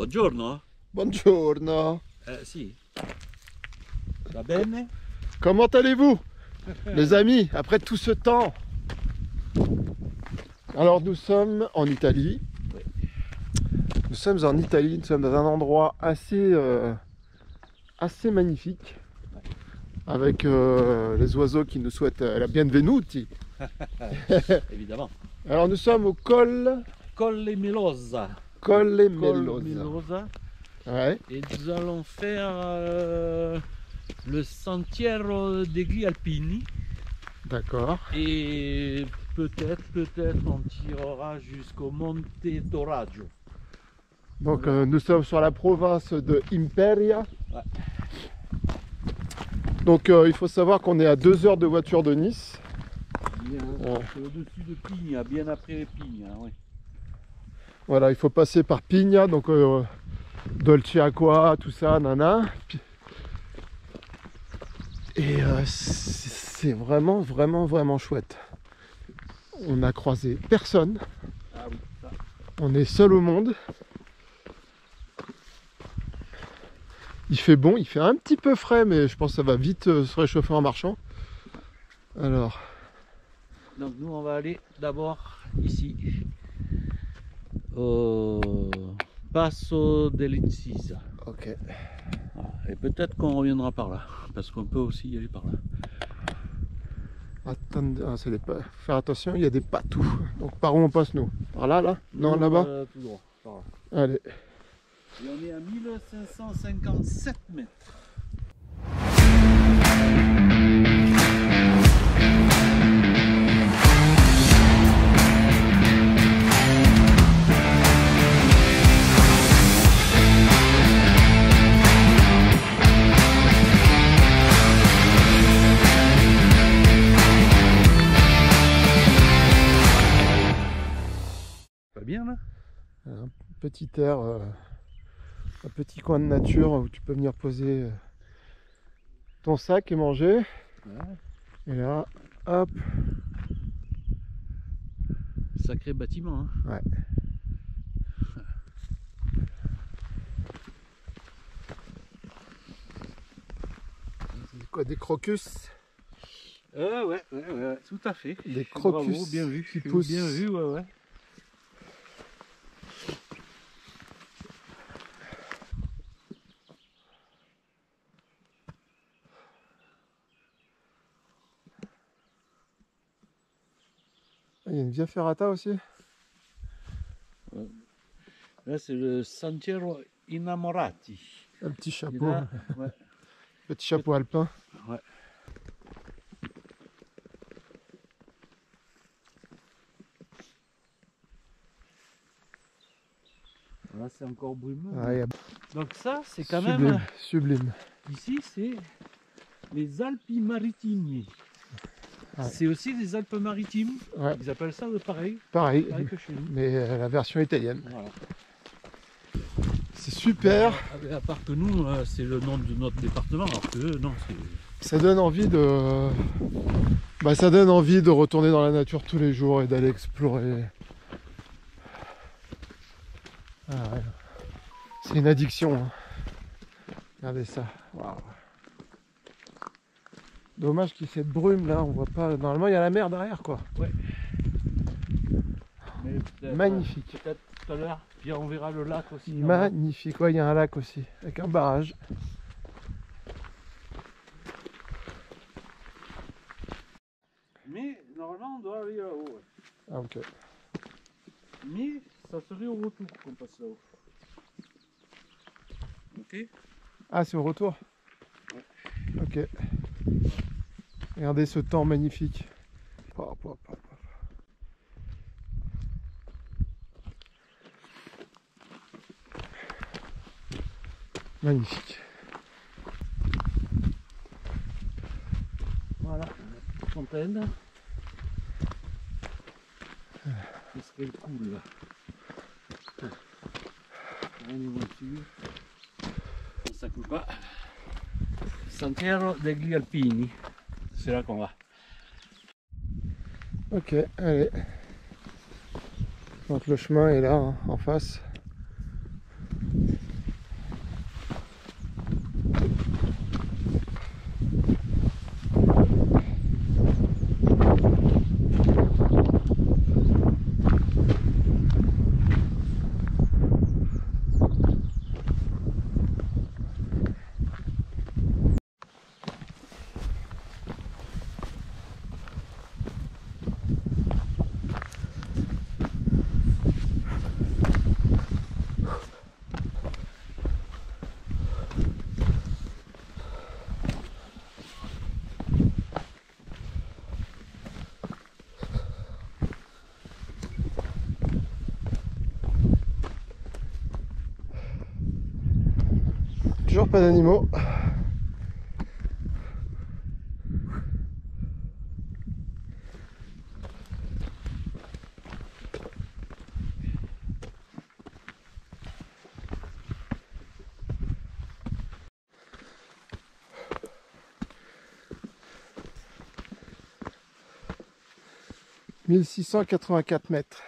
Buongiorno. Buongiorno. Si. Va bene? Comment allez-vous, les amis, après tout ce temps? Alors nous sommes en Italie. Nous sommes en Italie, nous sommes dans un endroit assez magnifique. Avec les oiseaux qui nous souhaitent la bienvenuti. Évidemment. Alors nous sommes au Colle Melosa. Colle Melosa. Melosa. Ouais. Et nous allons faire le Sentiero degli Alpini. D'accord. Et peut-être on tirera jusqu'au Monte Toraggio. Donc nous sommes sur la province de Imperia. Ouais. Donc il faut savoir qu'on est à 2 heures de voiture de Nice. C'est au-dessus de Pigna, bien après Pigna. Oui. Voilà, il faut passer par Pigna, donc Dolce Acqua, tout ça, nana. Et c'est vraiment chouette. On n'a croisé personne. Ah oui, ça. On est seul au monde. Il fait bon, il fait un petit peu frais, mais je pense que ça va vite se réchauffer en marchant. Alors. Donc nous on va aller d'abord ici au Passo dell'Incisa. Ok. Et peut-être qu'on reviendra par là, parce qu'on peut aussi y aller par là. Attendez, ah, faire attention, il y a des patous. Donc par où on passe nous? Par là, là? Non, là-bas? Tout droit, par là. Allez. Et on est à 1557 mètres. Pas bien là? Un petit air, un petit coin de nature où tu peux venir poser ton sac et manger. Ouais. Et là, hop. Sacré bâtiment. Hein. Ouais. C'est quoi, des crocus? Ouais, tout à fait. Des crocus. Bravo, bien vu. Qui poussent. Bien vu, ouais. Il y a une via ferrata aussi. Là, c'est le Sentiero Innamorati. Un petit chapeau. Là, ouais. Petit chapeau alpin. Ouais. Là, c'est encore brumeux. Ah, Donc ça, c'est quand sublime, même... sublime. Ici, c'est les Alpi Maritimi. Ouais. C'est aussi les Alpes-Maritimes. Ouais. Ils appellent ça pareil Pareil, que chez nous. mais la version italienne. Voilà. C'est super. À part que nous, c'est le nom de notre département, alors que eux, non, c'est... Ça donne envie de... ça donne envie de retourner dans la nature tous les jours et d'aller explorer. Ah ouais. C'est une addiction. Hein. Regardez ça. Waouh. Dommage qu'il y ait cette brume là, on voit pas. Normalement il y a la mer derrière quoi. Ouais. Magnifique. Peut-être tout à l'heure, puis on verra le lac aussi. Magnifique, ouais, il y a un lac aussi, avec un barrage. Mais normalement on doit aller là-haut. Ouais. Ah ok. Mais ça serait au retour qu'on passe là-haut. Ok. Ah c'est au retour. Ouais. Ok. Regardez ce temps magnifique. Pop, pop, pop, pop. Magnifique. Voilà, une fontaine. Qu'est-ce qu'elle coule là? Les voitures. Ça coule pas. Sentiero degli Alpini. C'est là qu'on va. Ok, allez. Donc le chemin est là, hein, en face. toujours pas d'animaux. « 1684 mètres. »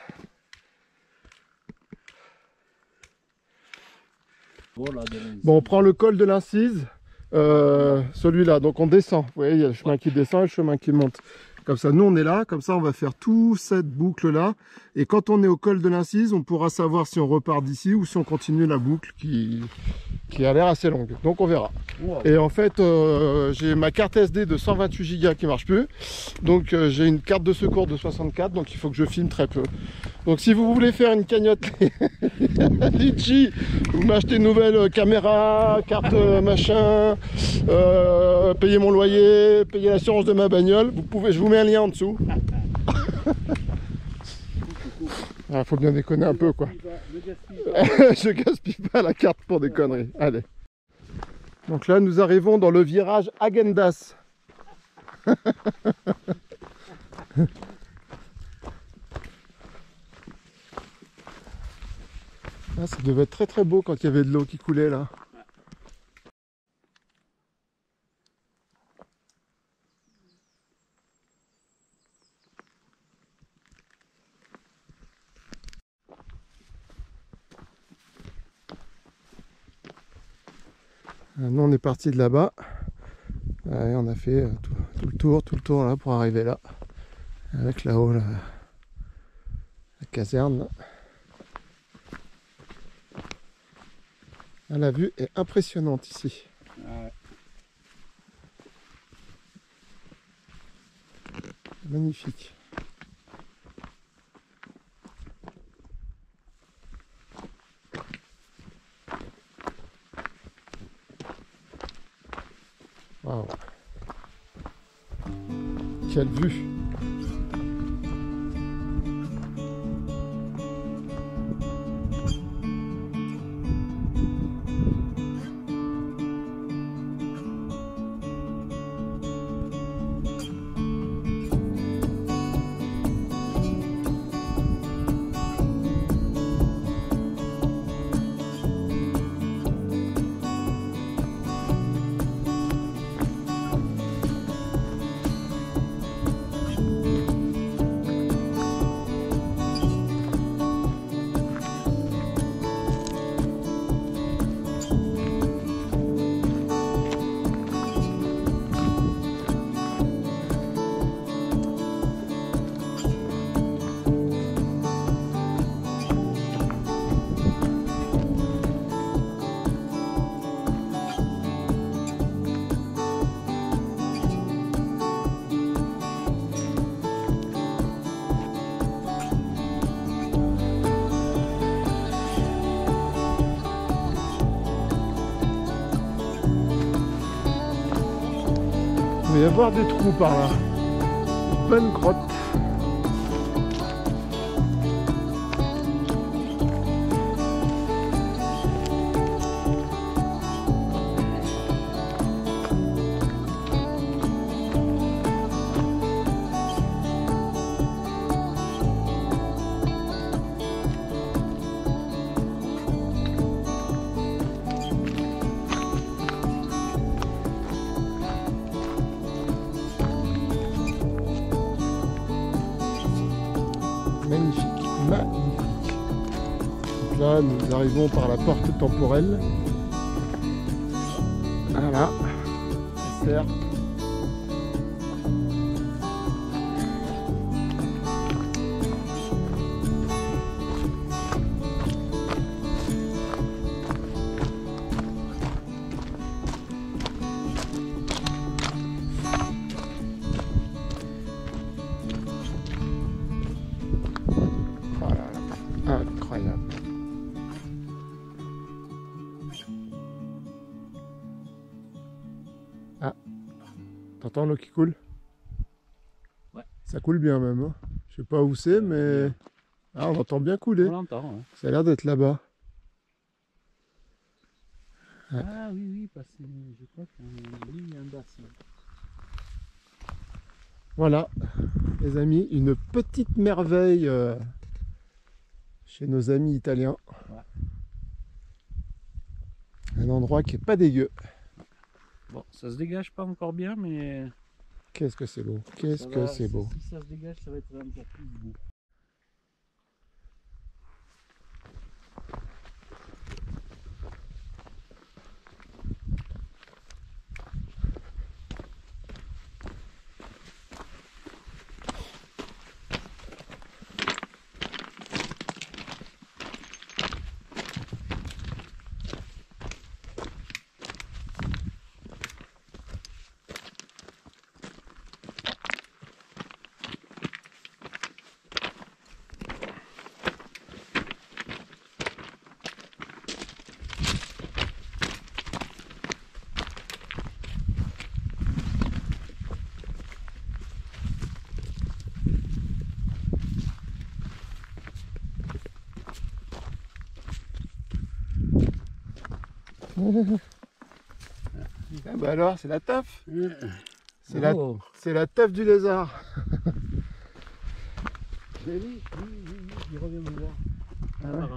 Bon, on prend le col de l'Incise, celui-là, donc on descend. Vous voyez, il y a le chemin qui descend et le chemin qui monte. Comme ça, nous on est là, comme ça on va faire toute cette boucle-là. Et quand on est au col de l'Incise, on pourra savoir si on repart d'ici ou si on continue la boucle qui a l'air assez longue. Donc on verra. Wow. Et en fait, j'ai ma carte SD de 128 Go qui marche plus. Donc j'ai une carte de secours de 64, donc il faut que je filme très peu. Donc si vous voulez faire une cagnotte Litchi, vous m'achetez une nouvelle caméra, carte machin, payer mon loyer, payer l'assurance de ma bagnole, vous pouvez, je vous mets un lien en dessous. Ah, faut bien déconner un peu quoi. Je gaspille pas la carte pour des conneries. Allez. Donc là nous arrivons dans le virage Agendas. Ah, ça devait être très très beau quand il y avait de l'eau qui coulait là. Nous on est parti de là-bas. On a fait tout le tour là pour arriver là. Avec là-haut la caserne. Ah, la vue est impressionnante ici. Ouais. Magnifique. Waouh. Quelle vue. Il va y avoir des trous par là. Bonne grotte. Magnifique, magnifique. Donc là, nous arrivons par la porte temporelle. Voilà, ça sert. Incroyable. Ah, t'entends l'eau qui coule? Ouais. Ça coule bien même. Hein. Je sais pas où c'est, mais ah, on entend bien couler. On l'entend. Ouais. Ça a l'air d'être là-bas. Ouais. Ah oui, oui, parce que je crois qu'on a mis un bassin. Voilà, les amis, une petite merveille chez nos amis italiens. Ouais. Un endroit qui est pas dégueu. Bon, ça se dégage pas encore bien, mais... Qu'est-ce que c'est beau, qu'est-ce que c'est beau. Si ça se dégage, ça va être encore plus beau. Ah bah alors, c'est la teuf. C'est Oh. la teuf du lézard. Oui, il revient me voir.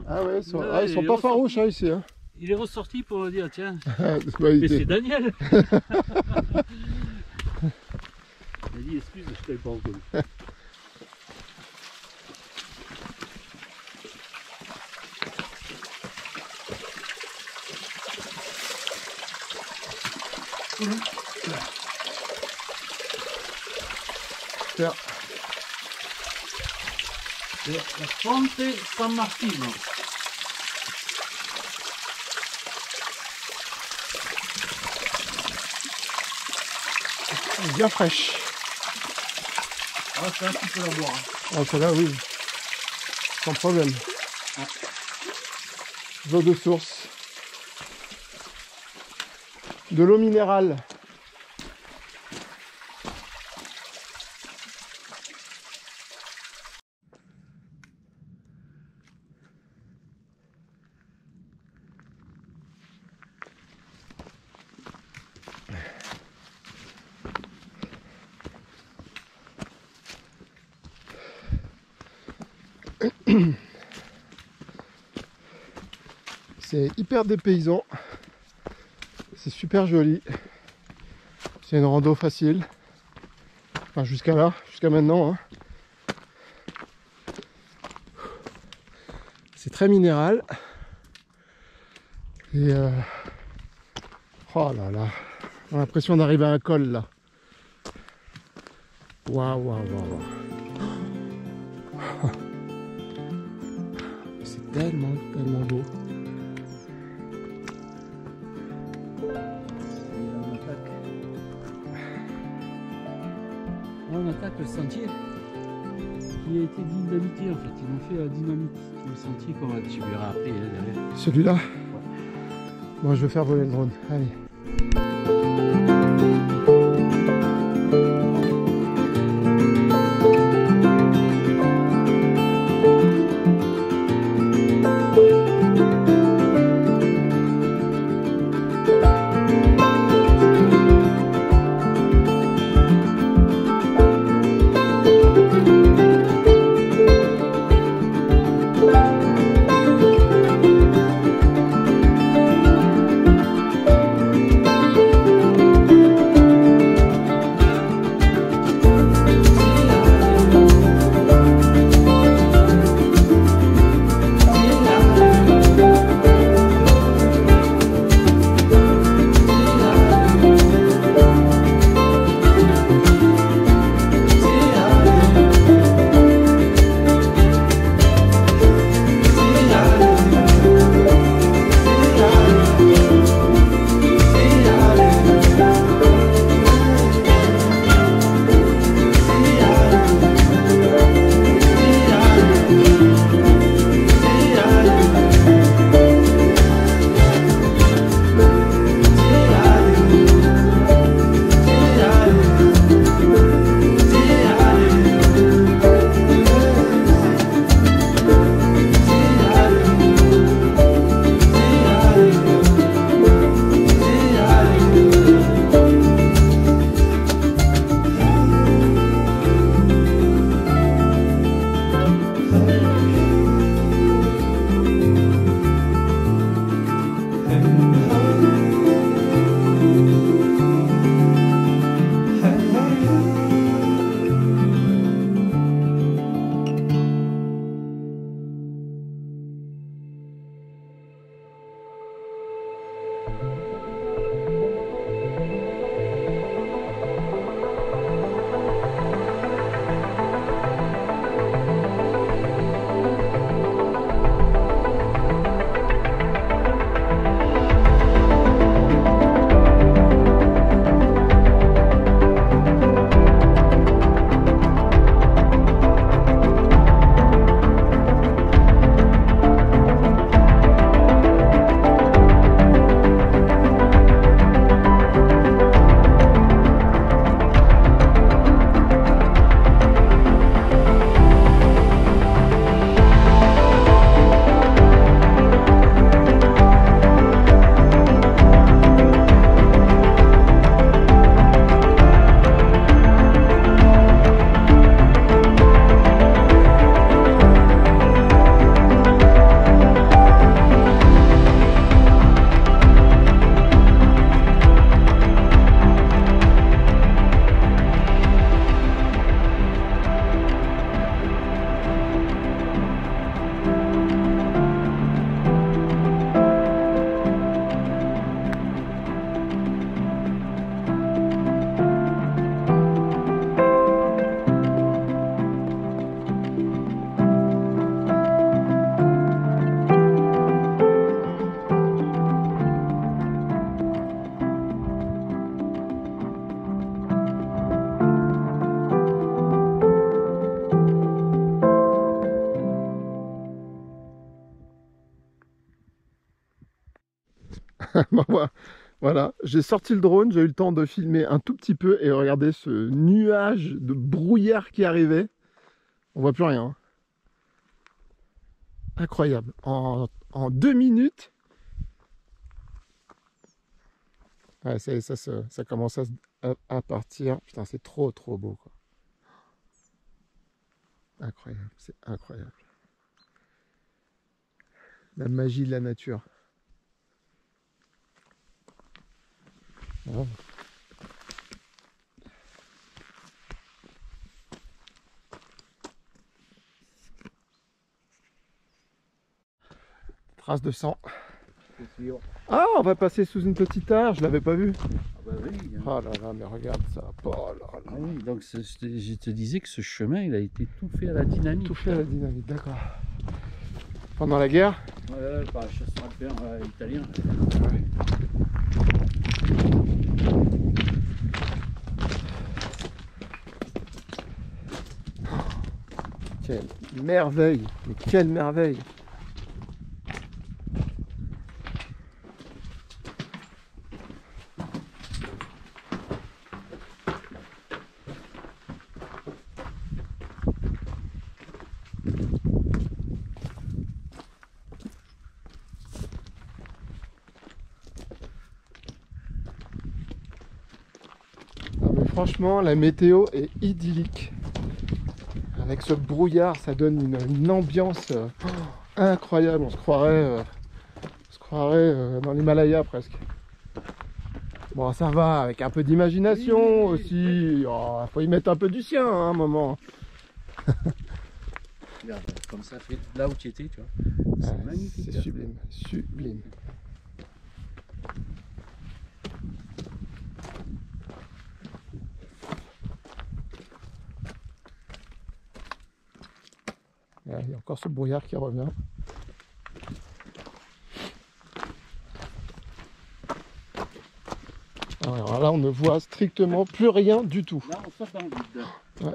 Ah ouais, Ouais, ils sont il pas est farouches hein, ici. Hein. Il est ressorti pour dire, tiens, Bah, mais c'est Daniel. Il a dit, excuse, je t'avais pas reconnu. Tiens. C'est la Fonte San Martino. Bien fraîche. Ah, ça, tu peux la boire. Ah, celle-là, oui. Sans problème. Ah. Eau de source. De l'eau minérale. C'est hyper dépaysant, c'est super joli, c'est une rando facile, enfin jusqu'à là, jusqu'à maintenant. Hein. C'est très minéral et oh là là, on a l'impression d'arriver à un col là. Waouh, waouh, waouh, waouh. C'est tellement beau. On attaque le sentier qui a été dynamité en fait. Ils ont fait la dynamite sur le sentier qu'on va subir après derrière. Celui-là ouais. Moi je vais faire voler le drone. Allez. Voilà, j'ai sorti le drone, j'ai eu le temps de filmer un tout petit peu et regardez ce nuage de brouillard qui arrivait. On voit plus rien, hein. Incroyable. En 2 minutes, ouais, ça commence à partir. Putain, c'est trop beau, quoi. Incroyable, c'est incroyable. La magie de la nature. Oh. Trace de sang. Ah, on va passer sous une petite arche, je l'avais pas vu. Ah bah oui, hein. Oh là là, mais regarde ça. Oh là là. Ah oui, donc je te disais que ce chemin, il a été tout fait à la dynamite. Tout fait à la dynamite, d'accord. Pendant la guerre? Ouais, par un chasseur à fer italien. Ouais. Quelle merveille! Mais quelle merveille! Franchement, la météo est idyllique. Avec ce brouillard, ça donne une ambiance incroyable. On se croirait dans l'Himalaya presque. Bon, ça va, avec un peu d'imagination aussi. Oh, faut y mettre un peu du sien hein, à un moment. Regarde, comme ça fait là où tu étais, tu vois. C'est magnifique. C'est sublime, sublime. Il y a encore ce brouillard qui revient. Alors là, on ne voit strictement plus rien du tout. Là, on sort dans le vide. Ouais.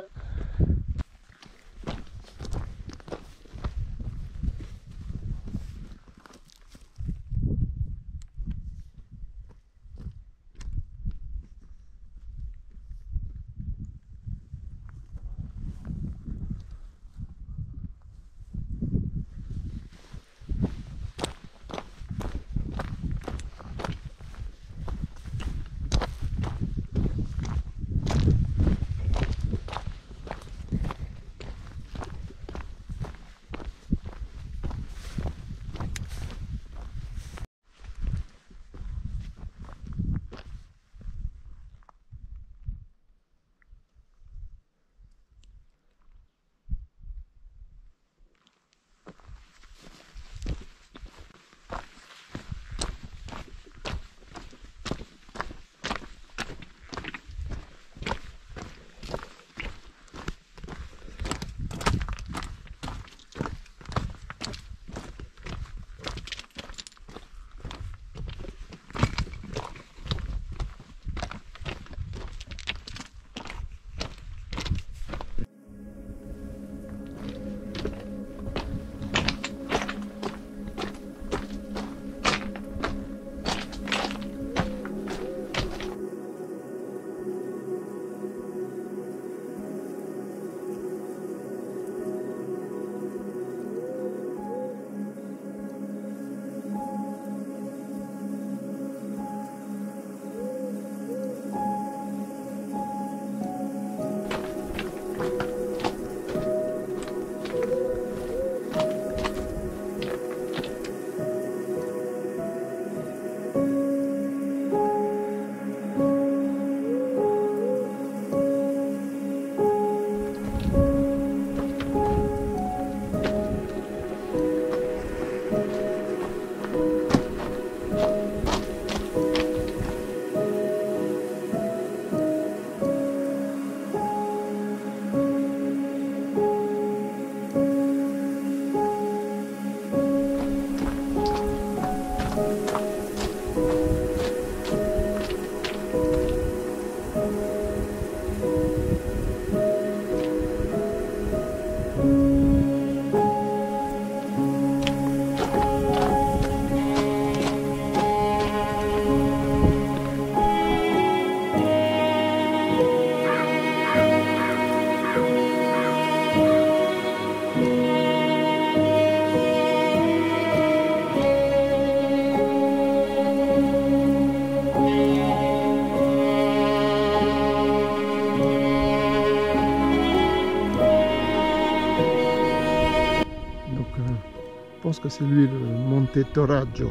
c'est lui, le Monte Toraggio.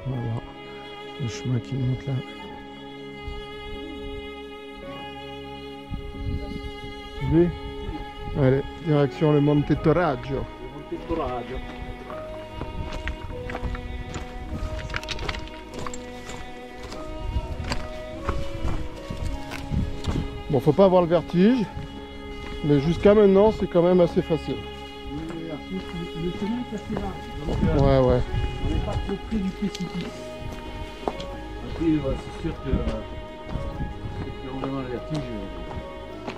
Voilà, le chemin qui monte là. Lui, allez, direction le Monte Toraggio. Monte Toraggio. Bon, faut pas avoir le vertige, mais jusqu'à maintenant, c'est quand même assez facile. Le chemin est assez large, donc Ouais. on n'est pas trop près du précipice. Après, c'est sûr que si on demande le vertige,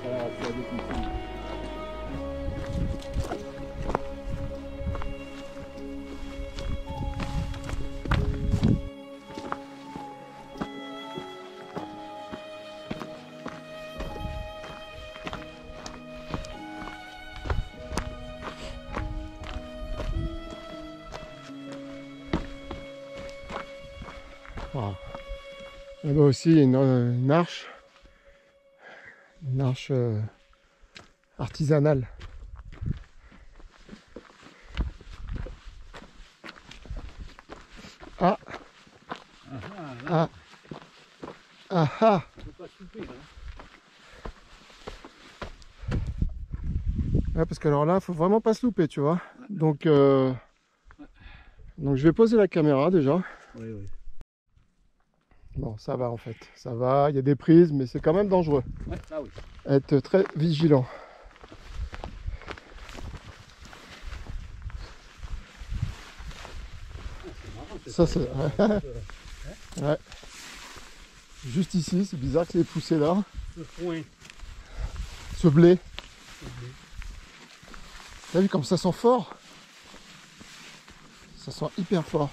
ça va déconseiller. Voilà. Là-bas aussi, il y a une arche artisanale. Ah, Là, ah. on peut pas souper, là. Ouais, parce que alors là, faut vraiment pas se louper, tu vois. Donc je vais poser la caméra déjà. Oui. Bon, ça va en fait, ça va. Il y a des prises, mais c'est quand même dangereux. Ouais, là oui. Être très vigilant. Ça c'est. Ouais. Juste ici, c'est bizarre que c'est poussé là. Ce foin. Ce blé. T'as vu comme ça sent fort? Ça sent hyper fort.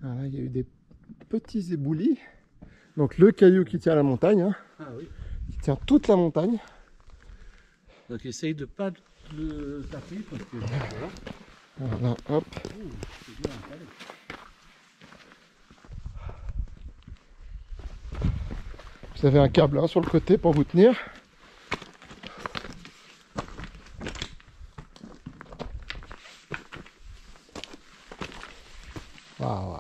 Voilà, il y a eu des petits éboulis. Donc le caillou qui tient la montagne, hein, Ah oui. qui tient toute la montagne. Donc essaye de pas le taper parce que voilà. Voilà, hop. C'est bien installé. Vous avez un câble hein, sur le côté pour vous tenir. Waouh.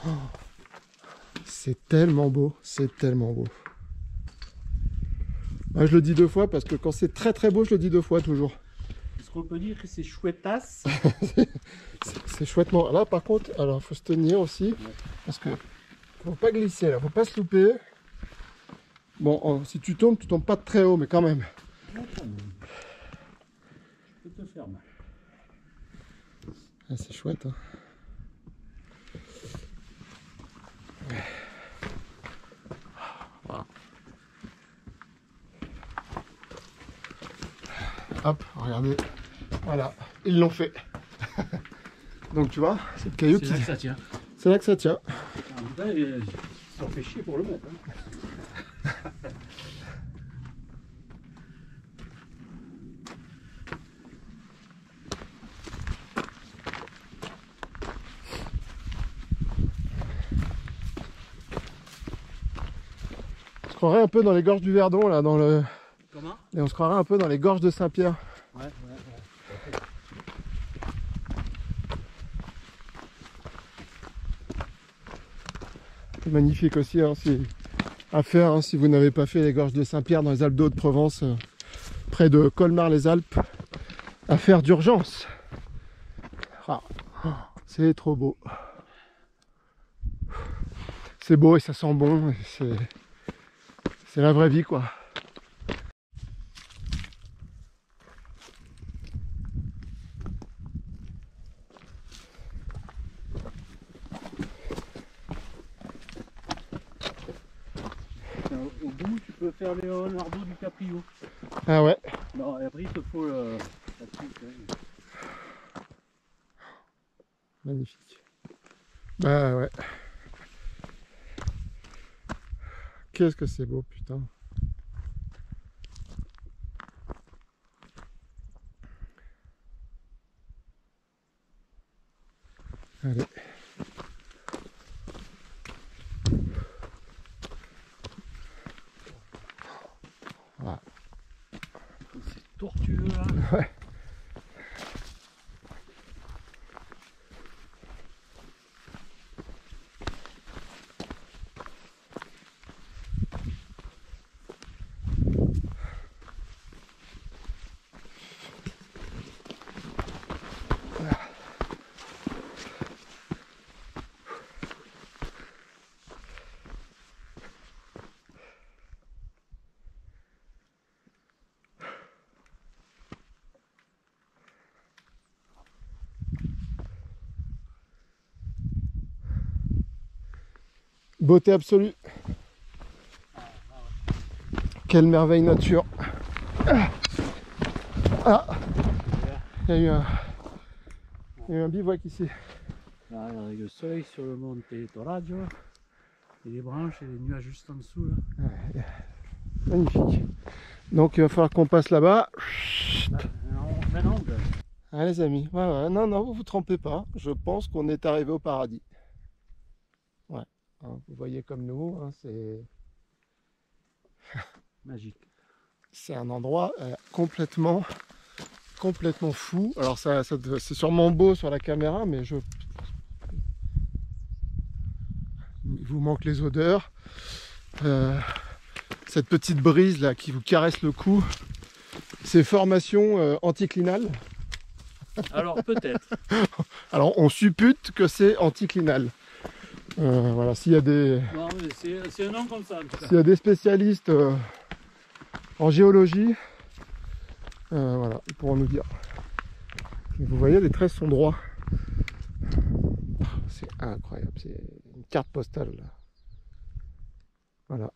Oh. C'est tellement beau, c'est tellement beau. Moi, je le dis deux fois parce que quand c'est très très beau, je le dis deux fois toujours. Est-ce qu'on peut dire que c'est chouettasse? C'est chouettement. Là par contre, alors faut se tenir aussi parce que faut pas glisser là, faut pas se louper. Bon, si tu tombes pas de très haut, mais quand même. Non, quand même. Je peux te faire mal. Ah, c'est chouette. Hein. Voilà. Hop, regardez. Voilà, ils l'ont fait. Donc tu vois, c'est le caillou qui. C'est là que ça tient. C'est là que ça tient. En tout cas, ils s'en fait chier pour le mettre. Hein. On se croirait un peu dans les gorges du Verdon là, dans le. Comment? Et on se croirait un peu dans les gorges de Saint-Pierre. Ouais. C'est magnifique aussi hein, à faire hein, si vous n'avez pas fait les gorges de Saint-Pierre dans les Alpes d'Haute-Provence, près de Colmar-les-Alpes, à faire d'urgence. Ah, c'est trop beau. C'est beau et ça sent bon. C'est la vraie vie quoi. Au bout, tu peux faire les Leonardo DiCaprio. Ah ouais. Non, et après, il te faut la truc. Magnifique. Bah ouais. Qu'est-ce que c'est beau, putain. Allez. C'est Beauté absolue. Quelle merveille nature. Ah, il y a eu un bivouac ici. Là, avec le soleil sur le monte Toraggio et les branches et les nuages juste en dessous. Là. Ouais, magnifique. Donc il va falloir qu'on passe là-bas. Ah les amis, ouais, non, vous vous trompez pas. Je pense qu'on est arrivé au paradis. Ouais, hein, vous voyez comme nous, hein, c'est magique. C'est un endroit complètement fou. Alors c'est sûrement beau sur la caméra, mais il vous manque les odeurs. Cette petite brise là qui vous caresse le cou, c'est formation anticlinale. Alors peut-être. Alors on suppute que c'est anticlinal. Voilà, s'il y a des... Non, c'est un nom comme ça en tout cas. S'il y a des spécialistes en géologie, voilà, ils pourront nous dire. Vous voyez, les traits sont droits. C'est incroyable, c'est une carte postale. Là. Voilà.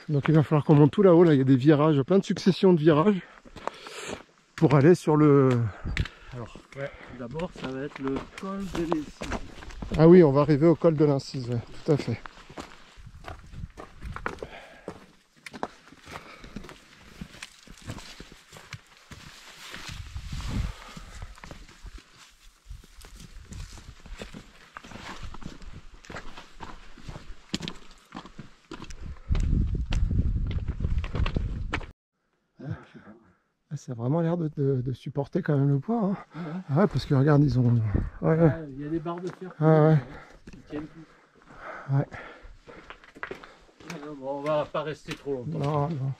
Donc il va falloir qu'on monte tout là-haut, là il y a des virages, plein de successions de virages pour aller sur le... Alors, ouais, d'abord ça va être le col de l'Incise. Ah oui, on va arriver au col de l'Incise, ouais, tout à fait. Ça a vraiment l'air de supporter quand même le poids. Hein. Ouais. Ah ouais, parce que regarde, ils ont... Ouais, ouais. Il y a des barres de fer. Ah ouais. Qui tiennent tout. Ouais. Bon, on va pas rester trop longtemps. Non, non.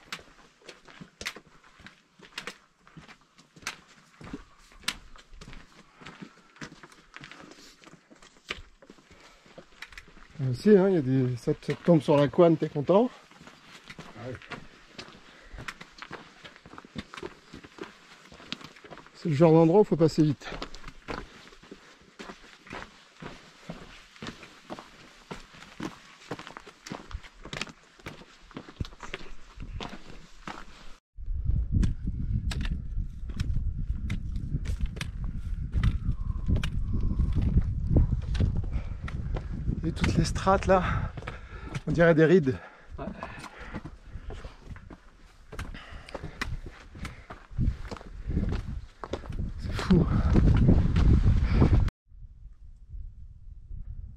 Ici, hein, il y a des... ça tombe sur la couenne, t'es content? Ah ouais. C'est le genre d'endroit où il faut passer vite. Et toutes les strates là, on dirait des rides. Ouais. C'est fou.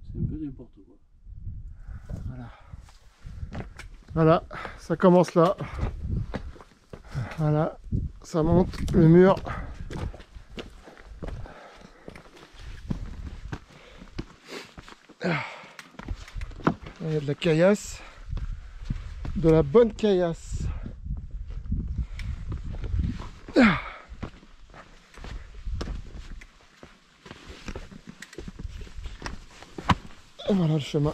C'est un peu n'importe quoi. Voilà. Voilà, ça commence là. Voilà, ça monte le mur. Il y a de la caillasse, de la bonne caillasse. Et voilà le chemin.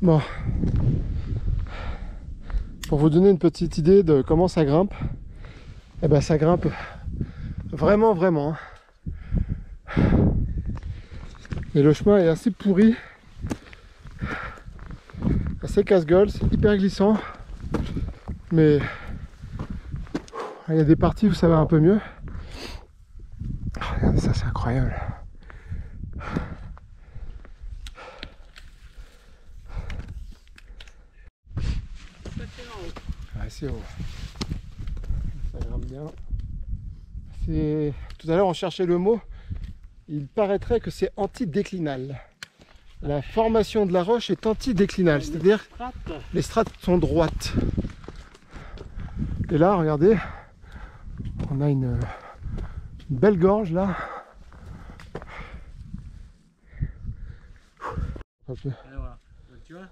Bon, pour vous donner une petite idée de comment ça grimpe, eh ben ça grimpe vraiment. Et le chemin est assez pourri, assez casse-gueule, c'est hyper glissant, mais il y a des parties où ça va un peu mieux. Regardez ça, c'est incroyable. Ouais, c'est haut. Ça grimpe bien. Tout à l'heure on cherchait le mot. Il paraîtrait que c'est antidéclinal. La formation de la roche est antidéclinale, c'est-à-dire les strates sont droites. Et là, regardez, on a une belle gorge là. Voilà. Tu vois.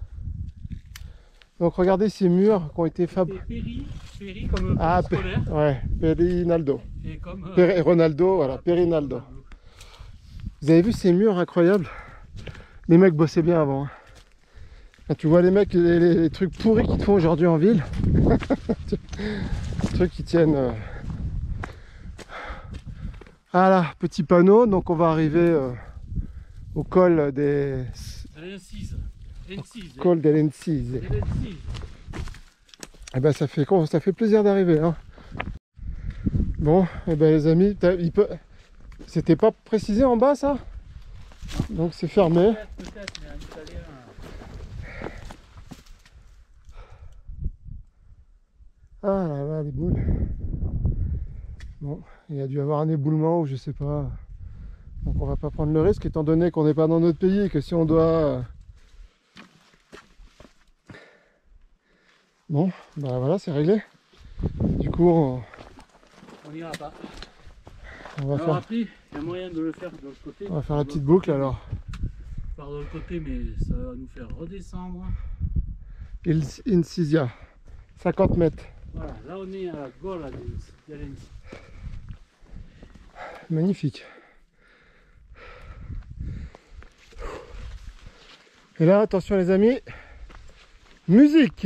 Donc regardez ces murs qui ont été fabriqués. Péri comme scolaire. Ouais, Perinaldo. Et comme Ronaldo, voilà, Perinaldo. Vous avez vu ces murs incroyables? Les mecs bossaient bien avant. Hein. Quand tu vois les mecs, les trucs pourris qu'ils te font aujourd'hui en ville. Les trucs qui tiennent... Voilà, petit panneau, donc on va arriver au col des... Col de l'Encise. Eh ben ça fait plaisir d'arriver. Hein. Bon, eh ben les amis, c'était pas précisé en bas ça? Donc c'est fermé. Peut-être, mais en italien. Ah là là, les boules. Bon, il y a dû avoir un éboulement ou je sais pas. Donc on va pas prendre le risque étant donné qu'on n'est pas dans notre pays et que si on doit... Bon, bah voilà, c'est réglé. Du coup, on ira pas. On va alors faire... après, il y a moyen de le faire de l'autre côté. On va faire la petite boucle alors. Par de l'autre côté, mais ça va nous faire redescendre. Incisia, 50 mètres. Voilà, là on est à la Gola d'Elensi. Magnifique. Et là, attention les amis, musique.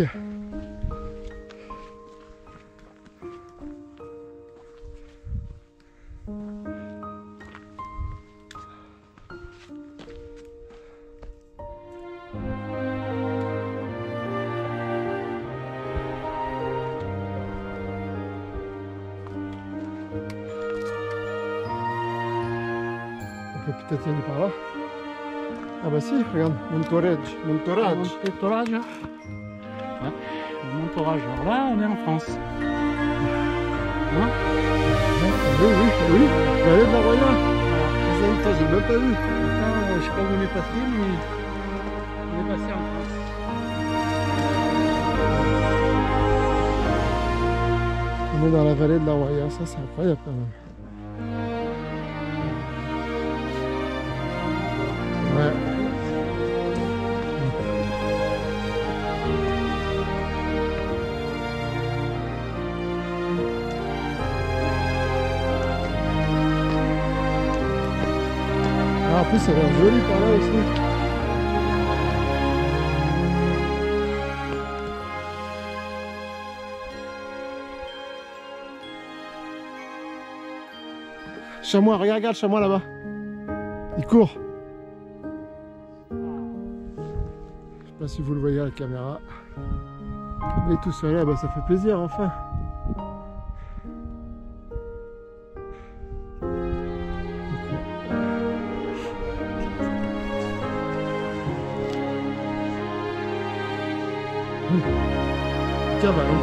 On peut peut-être y aller par là. Ah bah si, regarde, Montorage. Montorage. Ouais, Montorage. Alors là, on est en France. Hein? Oui, la vallée de la Roya. J'ai même pas vu. Je sais pas où on est passé, mais on est passé en France. On est dans la vallée de la Roya, ça c'est incroyable quand même. Ouais. Ah, en plus ça a l'air joli par là aussi. Chamois, regarde le chamois là-bas. Il court. Je sais pas si vous le voyez à la caméra. Il est tout seul là, bah ça fait plaisir enfin. Tiens, bah non.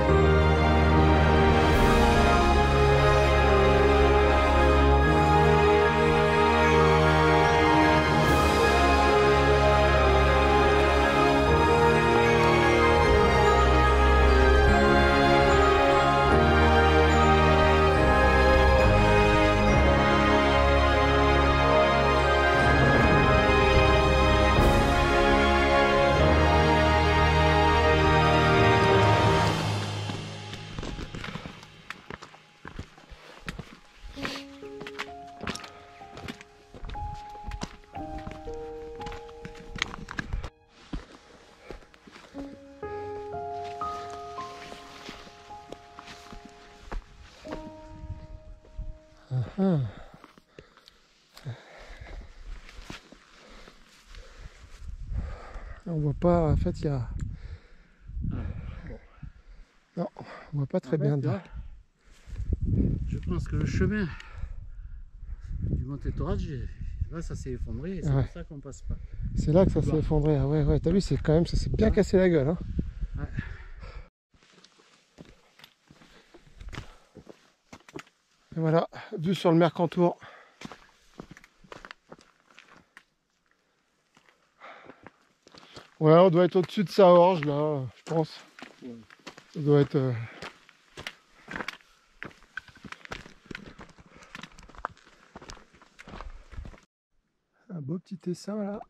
Ah. On voit pas, en fait il y a... Non, on voit pas très bien. Je pense que le chemin du Monte Toraggio, là ça s'est effondré et c'est pour ça qu'on passe pas. C'est là que ça s'est effondré, ah ouais, t'as vu, c'est quand même, ça s'est bien cassé la gueule. Hein. Ouais. Et voilà, vue sur le Mercantour. Ouais, on doit être au-dessus de Saorge là, je pense. Ouais. Ça doit être... Un beau petit essaim là.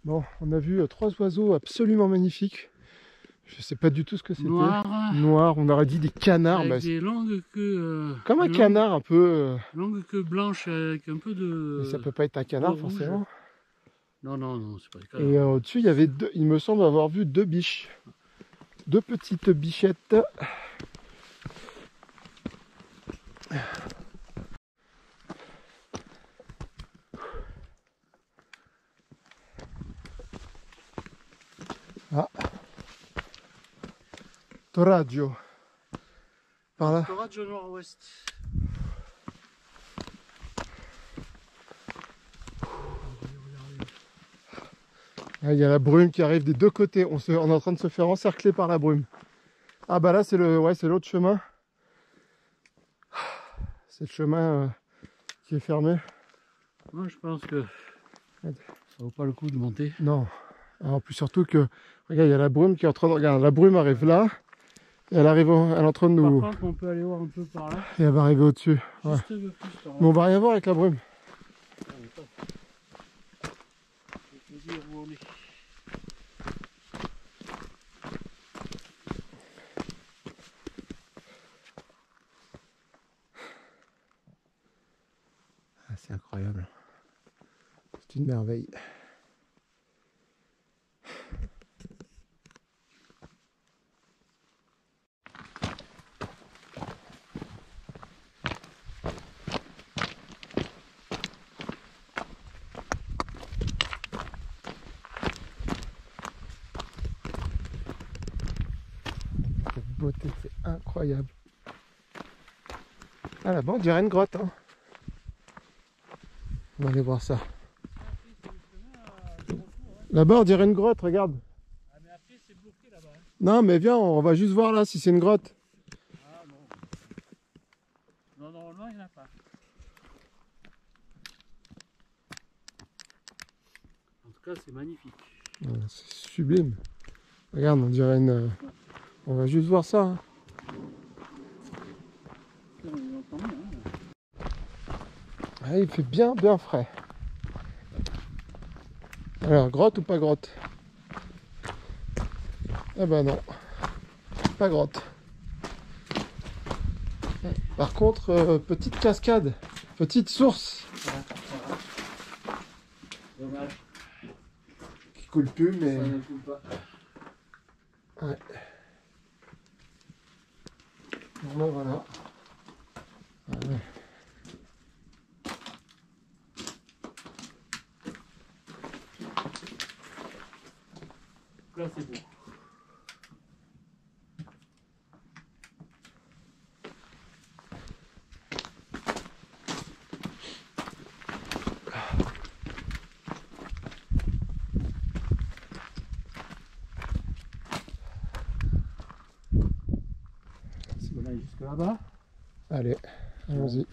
Bon, on a vu 3 oiseaux absolument magnifiques. Je sais pas du tout ce que c'était. Noir, on aurait dit des canards. Avec des longues queues. Comme un canard un peu. Longue queue blanche avec un peu de. Mais ça peut pas être un canard forcément. Non, c'est pas un canard. Et au-dessus, il y avait deux, il me semble avoir vu 2 biches. 2 petites bichettes. Ah. Toraggio. Par là. Toraggio nord-ouest. Ah, il y a la brume qui arrive des deux côtés. On est en train de se faire encercler par la brume. Ah bah là c'est l'autre chemin. C'est le chemin qui est fermé. Moi je pense que ça vaut pas le coup de monter. Non. Alors plus surtout que regarde, il y a la brume qui est en train de regarder. La brume arrive là. Et elle arrive, elle est en train de nous. Par contre on peut aller voir un peu par là. Et elle va arriver au-dessus. Ouais. Juste un peu plus par là. Mais on va rien voir avec la brume. Je vais te dire où on est. Ah, c'est incroyable. C'est une merveille. Cette beauté, c'est incroyable. Ah là-bas, on dirait une grotte. Hein. On va aller voir ça. Là-bas, on dirait une grotte, regarde. Ah mais après c'est bloqué là-bas. Hein. Non, mais viens, on va juste voir là si c'est une grotte. Ah non. Non, normalement il n'y en a pas. En tout cas c'est magnifique. C'est sublime. Regarde, on dirait une... On va juste voir ça. Hein. Ah, il fait bien frais. Alors, grotte ou pas grotte? Eh ben non, pas grotte. Par contre, petite cascade, petite source. Dommage. Qui coule plus, mais... Ça ne coule pas. Ouais. Bon, ben voilà. Ouais. Là c'est beau. C'est bon, aller jusque là-bas. Allez, allons-y.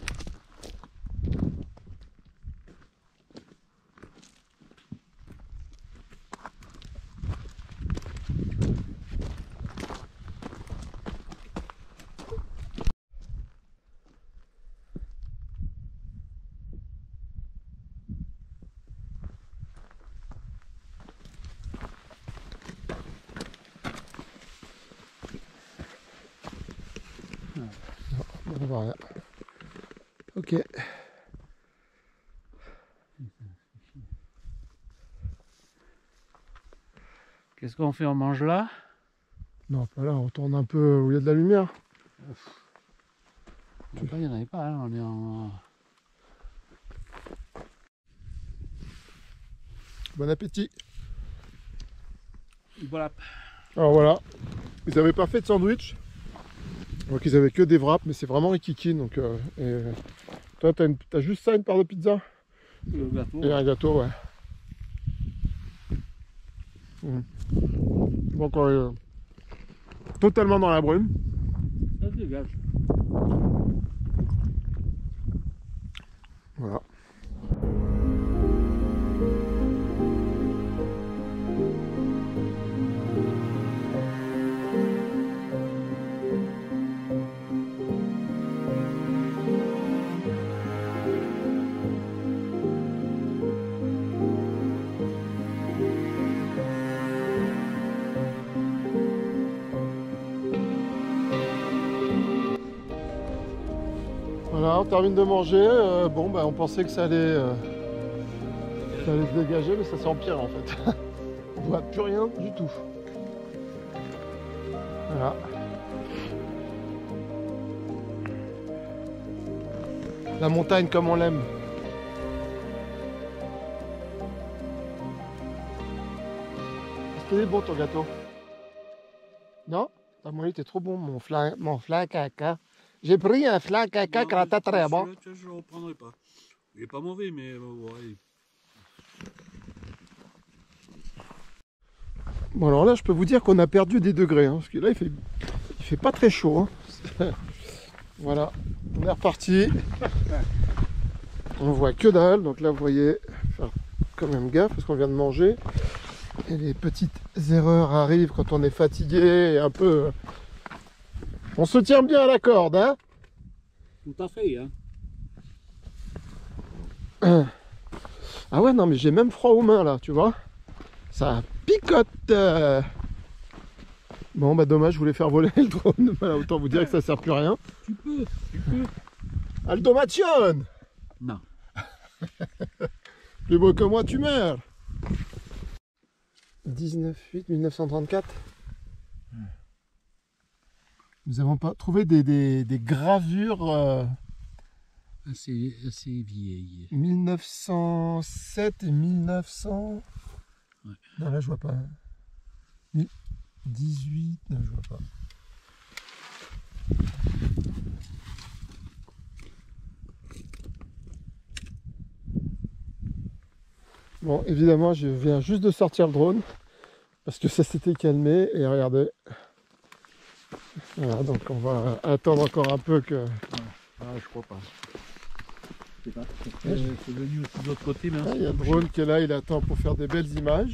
Non, on voit rien. Ok. Qu'est-ce qu'on fait? On mange là? Non, pas là, on tourne un peu où il y a de la lumière. Il n'y en avait pas, hein. On est en... Bon appétit. Voilà. Alors voilà, ils n'avaient pas fait de sandwich. Donc ils avaient que des wraps, mais c'est vraiment rikiki. Donc, toi, t'as juste ça, une part de pizza? Le gâteau. Et un gâteau, ouais. Donc on est totalement dans la brume. Ça se dégage. Voilà. Voilà, on termine de manger. Bon, bah, on pensait que ça allait se dégager, mais ça s'empire en fait. On voit plus rien du tout. Voilà. La montagne comme on l'aime. Est-ce qu'il est bon ton gâteau? Non? Ah, moi il était trop bon mon flan caca. J'ai pris un flan caca qui était très bon. Je ne le reprendrai pas. Il est pas mauvais, mais ouais. Bon alors là je peux vous dire qu'on a perdu des degrés, hein, parce que là il fait pas très chaud. Hein. Voilà, on est reparti. On voit que dalle, donc là vous voyez, faire quand même gaffe parce qu'on vient de manger. Et les petites erreurs arrivent quand on est fatigué et un peu... On se tient bien à la corde, hein? Tout à fait, hein. Ah ouais, non mais j'ai même froid aux mains là, tu vois? Ça picote. Bon bah dommage, je voulais faire voler le drone. Voilà, autant vous dire que ça sert plus à rien. Tu peux. Aldomation! Non. Plus beau que moi, tu meurs! 1934. Nous avons pas trouvé des gravures Assez vieille. 1907 et 1900. Ouais. Non, là je vois pas. 18, non, je vois pas. Bon, évidemment, je viens juste de sortir le drone parce que ça s'était calmé et regardez. Voilà, donc on va attendre encore un peu que... Ah, je crois pas. Je sais pas. C'est venu aussi de l'autre côté. Mais il y a le drone qui est là, il attend pour faire des belles images.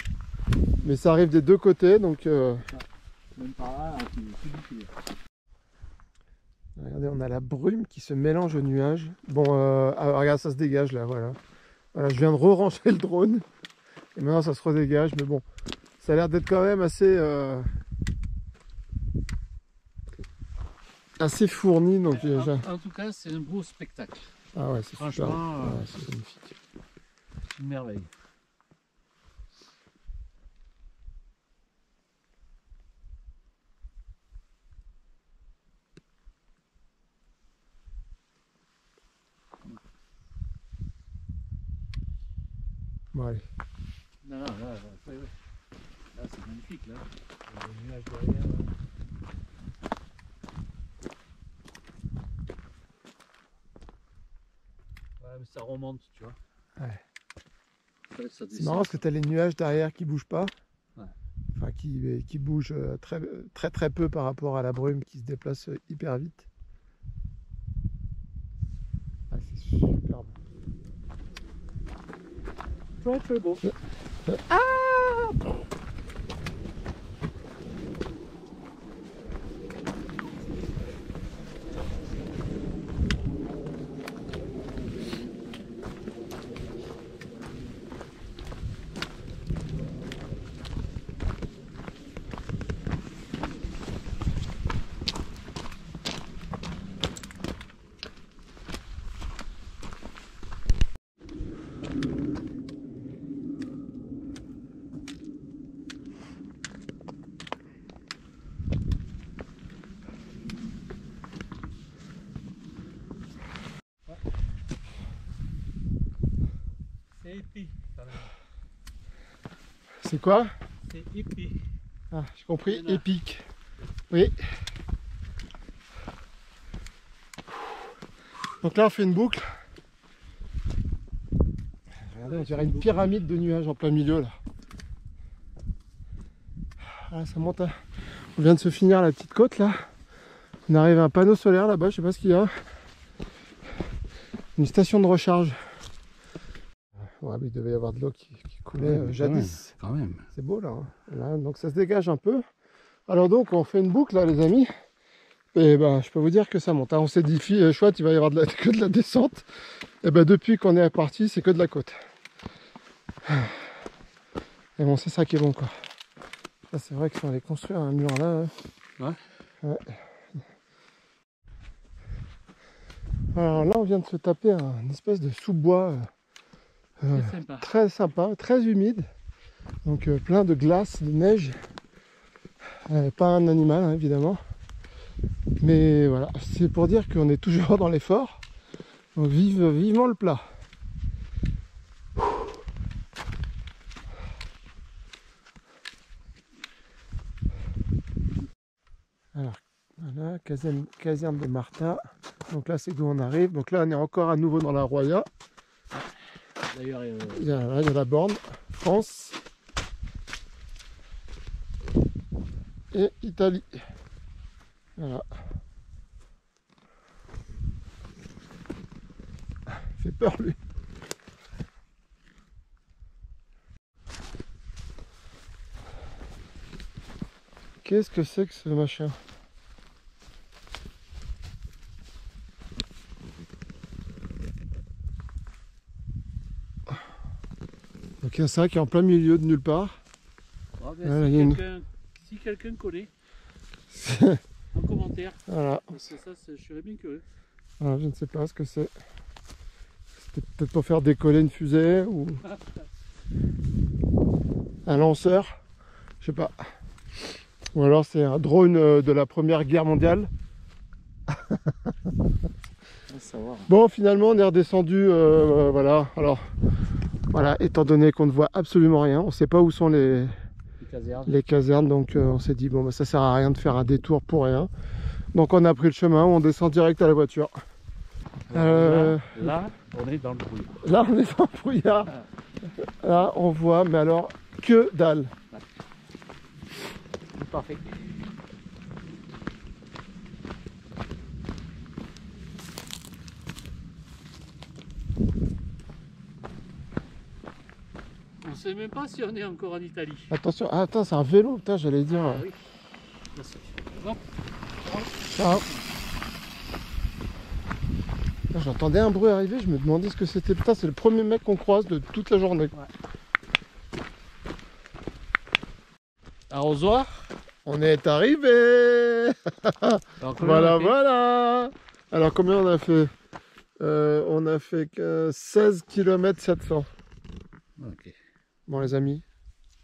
Mais ça arrive des deux côtés, donc... Même par là, c'est difficile. Regardez, on a la brume qui se mélange aux nuages. Bon, regarde, ça se dégage là, voilà. Voilà, je viens de re-ranger le drone. Et maintenant ça se redégage, mais bon. Ça a l'air d'être quand même assez... assez fourni, donc... En tout cas, c'est un beau spectacle. Ah ouais, c'est super. Franchement, c'est magnifique. Une merveille. Bon, allez. Non, là, c'est magnifique, là. Il y a des nuages derrière, là. Ouais, mais ça remonte, tu vois. Ouais. Ça C'est marrant parce que tu as les nuages derrière qui bougent pas. Ouais. Enfin, qui bougent très peu par rapport à la brume qui se déplace hyper vite. Ah, c'est superbe. Très beau. Ah! C'est épique, quand même. C'est quoi? C'est épique. Ah, j'ai compris, épique. Oui. Donc là, on fait une boucle. Regardez, on dirait une pyramide de nuages en plein milieu, là. Ah, ça monte. On vient de se finir la petite côte, là. On arrive à un panneau solaire, là-bas, je sais pas ce qu'il y a. Une station de recharge. Ouais, mais il devait y avoir de l'eau qui coulait jadis. Quand même. C'est beau là, hein. Là, donc ça se dégage un peu. Alors donc on fait une boucle là les amis. Et ben je peux vous dire que ça monte. On s'est dit chouette, il va y avoir que de la descente. Et ben depuis qu'on est parti, c'est que de la côte. Et bon c'est ça qui est bon quoi. Là c'est vrai qu'il faut aller construire un mur là. Ouais. Ouais. Alors là on vient de se taper un espèce de sous-bois. Très sympa, très humide, donc plein de glace, de neige, pas un animal hein, évidemment, mais voilà, c'est pour dire qu'on est toujours dans l'effort Donc, vivement le plat. Alors, voilà, caserne de Martin. Donc là, c'est d'où on arrive. Donc là, on est encore à nouveau dans la Roya. D'ailleurs, il y a la borne, France et Italie. Voilà. Il fait peur, lui. Qu'est-ce que c'est que ce machin? Donc il y a ça qui est en plein milieu de nulle part. Ah ben, si quelqu'un connaît, en commentaire. Voilà. Parce que ça, je serais bien curieux. Voilà, je ne sais pas ce que c'est. C'était peut-être pour faire décoller une fusée ou un lanceur. Je sais pas. Ou alors c'est un drone de la Première Guerre mondiale. Bon, finalement on est redescendu, voilà. Alors voilà, étant donné qu'on ne voit absolument rien, on ne sait pas où sont les casernes, donc on s'est dit bon bah ça sert à rien de faire un détour pour rien. Donc on a pris le chemin, on descend direct à la voiture. Là, on est dans le brouillard. Là on est dans le brouillard. Là on voit, mais alors que dalle. Parfait. On ne sait même pas si on est encore en Italie. Attention, ah, attends, c'est un vélo, putain, j'allais dire. Ah, oui. Merci. Bon. Ciao. J'entendais un bruit arriver, je me demandais ce que c'était. Putain, c'est le premier mec qu'on croise de toute la journée. Ouais. Arrosoir. On est arrivé. Voilà, voilà. Alors combien on a fait? On a fait 16 km 700. Ok. Bon les amis,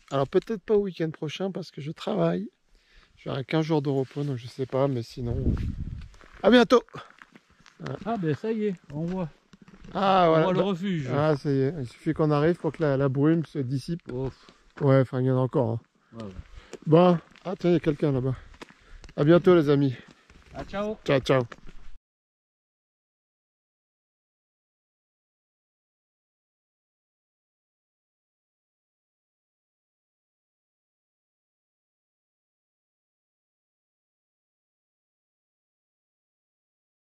alors peut-être pas au week-end prochain parce que je travaille. J'aurai 15 jours de repos, donc je sais pas, mais sinon... À bientôt. Ah ben ça y est, on voit. Ah voilà. On voit le refuge. Ah ça y est, il suffit qu'on arrive pour que la brume se dissipe. Ouf. Ouais, enfin il y en a encore. Hein. Ouais, ouais. Bon, ah tiens, il y a quelqu'un là-bas. À bientôt les amis. Ah ciao. Ciao, ciao.